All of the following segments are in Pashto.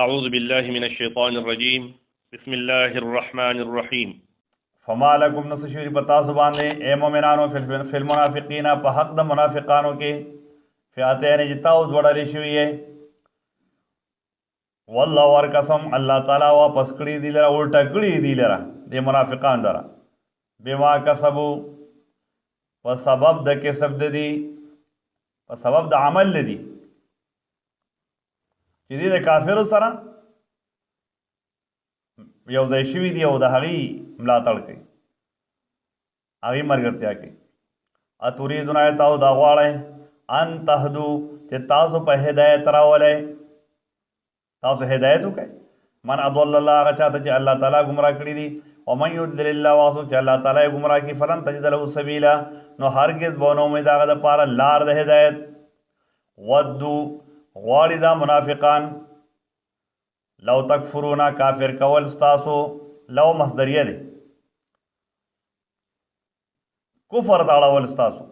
أعوذ بالله من الشيطان الرجيم بسم الله الرحمن الرحيم فما لکم نس شوری پتا سباندے اے مومنانو فی المنافقین په حق د منافقانو کې فئتین جتاو دوڑلی شوی ہے والله ورقسم الله تعالی واپس کړي دی لره الټا کړي دی لره د منافقان لره بما کسبو په سبب د کسب د دی په سبب د عمل لدی چې دی د کافرو سره یو ځای شوي دي او د هغې ملاتړ کوي هغې ملګرتیا کوي اتریدون آیا تاسو دا غواړئ ان تهدو چې تاسو په هدایت راولئ تاسو هدایت وکړئ من اضل الله هغه چاته چې الله تعالی ګمراه کړي دي ومن یضلل الله واسو چې الله تعالی یې ګمراه کړي فلن تجد له سبیلا نو هرګز به ونه امید هغه دپاره لار د هدایت ودو غواړي دا منافقان لو تکفرونا کافر کول ستاسو لو مصدریه دی کفر ته اړول ستاسو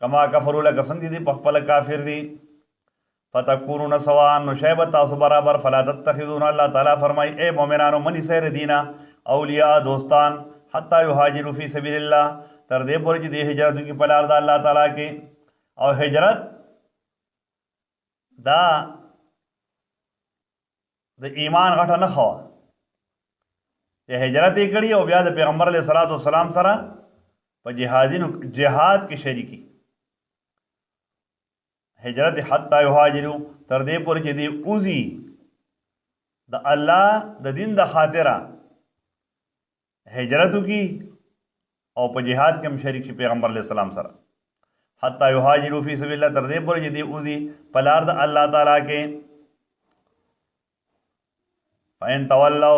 کما کفرو لکه څنګه دي په خپله کافر دي فتکونون سواء نو شی به تاسو برابر فلا تتخذون الله تعالی فرمایي ای مؤمنانو منی سیر دینا اولیاء دوستان حتی یهاجروا فی سبیل الله تر دې پورې چې دی هجرت وکړي په لار د الله تعالی کې او هجرت دا د ایمان غټه نه خوا چې هجرت یې کړي او بیا د پیغمبر علیه صلات وسلام سره په جهاد کې شریکي هجرت حتی یهاجروا تر دې پورې چې دی اوزي د الله د دین د خاطره هجرت وکړي او په جهاد کې هم شریک شي پیغمبر علیه السلام سره حتی یهاجروا فی سبیل الله تر دې پورې چې دی اوزي په لار د الله تعالی کې فإن تولوا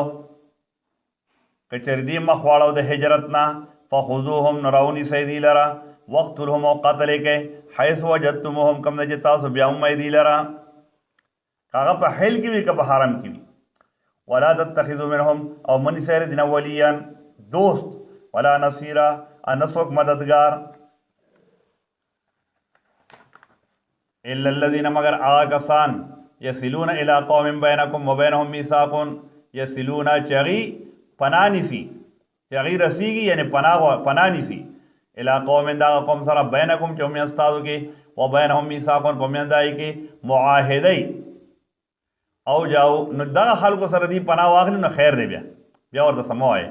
کچر دی مخ واړو د هجرت نه فخذوهم نراونی سیدی لرا وقتلهم او قتل کې حيث وجدتموهم کم نه چې تاسو بیا هم دی لرا هغه په حل کې وي که په حرم کې وي ولا تتخذوا منهم او منی سیر دین ولیا دوست ولا نصیرا انسوک مددگار الا الذين مگر آکسان یسلون الى قوم بینکم و بینهم میثاق یسلون چغی پناہ نیسی چغی رسیگی یعنی پناہ نیسی الى قوم دا قوم سره بینکم چې هم استادو کې و بینهم میثاق په میندای کې معاهدی او جاو نو دغه خلکو سره دی پناه واخلي نو خیر دی بیا ورته سمو وایي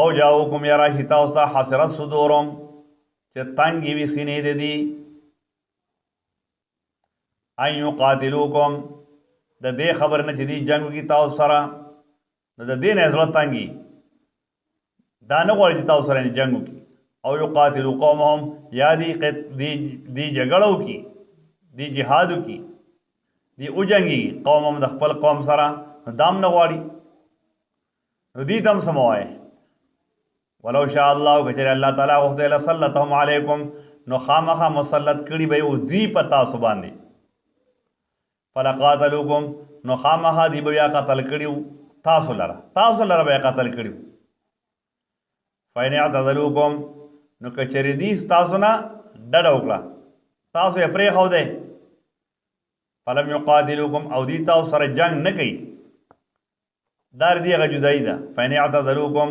او جاو کوم یا راشي تاسو ته حسرت صدورم چې تنګې وي سینې د دي ان یقاتلوکم د دې خبر نه چې دی جنګ وکړي تاسو سره نو د دې نه زړه تنګي دا نه غواړي چې تاسو سره جنګ وکړي او یقاتلو قومهم یا دی جګړه وکړي دی جهاد وکړي دی وجنګي قومهم د خپل قوم سره دام نه غواړي نو دې ته هم څه مه وایئ ولو شاء الله کچېرې الله تعالی غوښتی لسلطهم علیکم نو خامخا مسلط کړي به یې دوی په تاسو باندې فلقاتلوکم نو خامخا دی به بیا قتل کړي تاسو لره به یې قتل کړي فإن اعتزلوکم نو کچېرې دي ستاسو نه ډډه وکړه تاسو یې پرېښودی فلم یقاتلوکم او دی تاسو سره جنگ نه کوي دا دی هغه جدایي ده فإن اعتزلوکم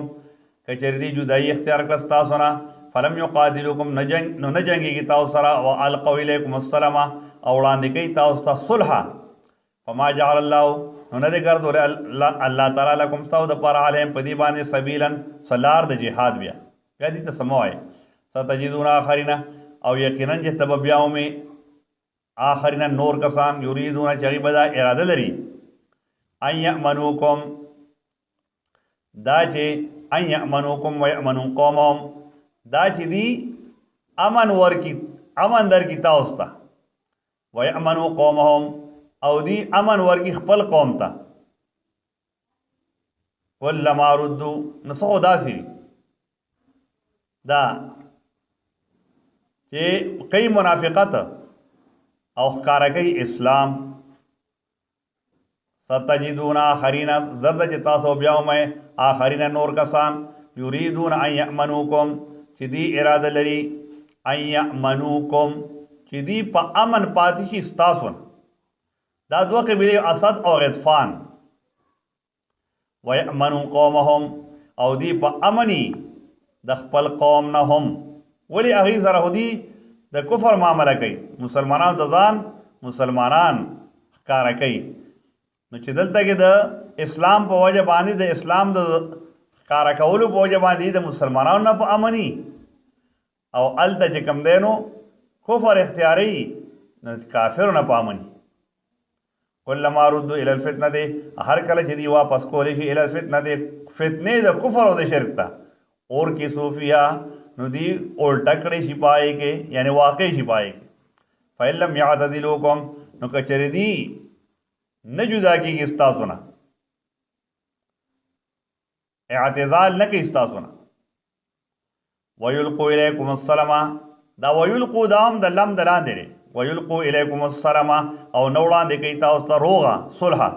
کچېرې دی جدایي اختیار کړه ستاسو نه فلم یقاتلوکم نو نه جنګېږي تاسو سره و القوا الیکم السلام او وړاندې کوي تاسو ته صلح فما جعل الله نو نه دی ګرځولی الله تعالی لکم ستاسو دپاره علیهم په دې باندې سبیلا سلار د جهاد بیا دې ته څه مه وایئ ستجدون آخرین او یقینا چې ته به بیا ومې آخرین نور کسان یریدون چې هغوی به دا اراده لري ان یأمنوکم دا چې ان یأمنوکم و یأمنو قومهم دا چې دی امن درکي تاسو ته و یأمنو قومهم او دی امن ورکی خپل قوم ته کلما ردو نو څه خو داسې وي دا چې کوي منافقت او ښکاره کوي اسلام ستجدون آخرین زرد چې تاسو بیا ومئ آخرین نور کسان یریدون ان یأمنوکم چې دی اراده لري ان یأمنوکم چې دی په امن پاتې شي ستاسو نه دا دوه قبیلې اسد او غطفان ویأمنوا قومهم او دی په امني د خپل قوم نه هم ولې هغې سره خو دی د کفر معامله کوي مسلمانانو د ځان مسلمانان ښکاره کوي نو چې دلته کې د اسلام په وجه باندې د اسلام د ښکاره کولو په وجه باندې د مسلمانانو نه په امني او هلته چې کوم دی نو کفر اختیاري نو کافرو نه په امني کلما ردو الی الفتنه دی هر کله چې دی واپس کولی شي الی الفتنه دی فتنې د کفر او د شرک ته اور کې صوفیا نو دی الټه کړی شي پای کې یعنی واقع شي پای کې فإن لم يعتزلوکم نو که چېرې دی نه جدا کېږي ستاسو نه اعتزال نه کوي ستاسو نه ویلقوا الیکم السلام دا ویلقوا دا هم د لم د لاندې دی ویلقوا الیکم السلام او نه وړاندې کوي تاسو ته روغه صلحه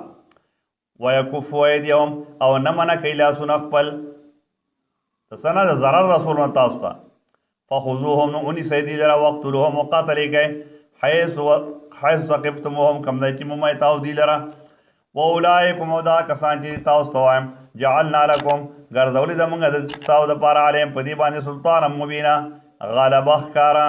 ویکفوا ایدیهم او نه منع کوي لاسونه خپل د څه نه د ضرر رسولونه تاسو ته فخذوهم نو ونیسئ دي لره وقتلوهم وقتل یې کوئ حیث ثقفتموهم کوم ځای چې مومئ تاسو دي لره واولئکم او دا کسان چې تاسو ته وایم جعلنا لکم ګرځولي زموږ د ستاسو دپاره علیهم په دې باندې سلطانا مبینه غلبه ښکاره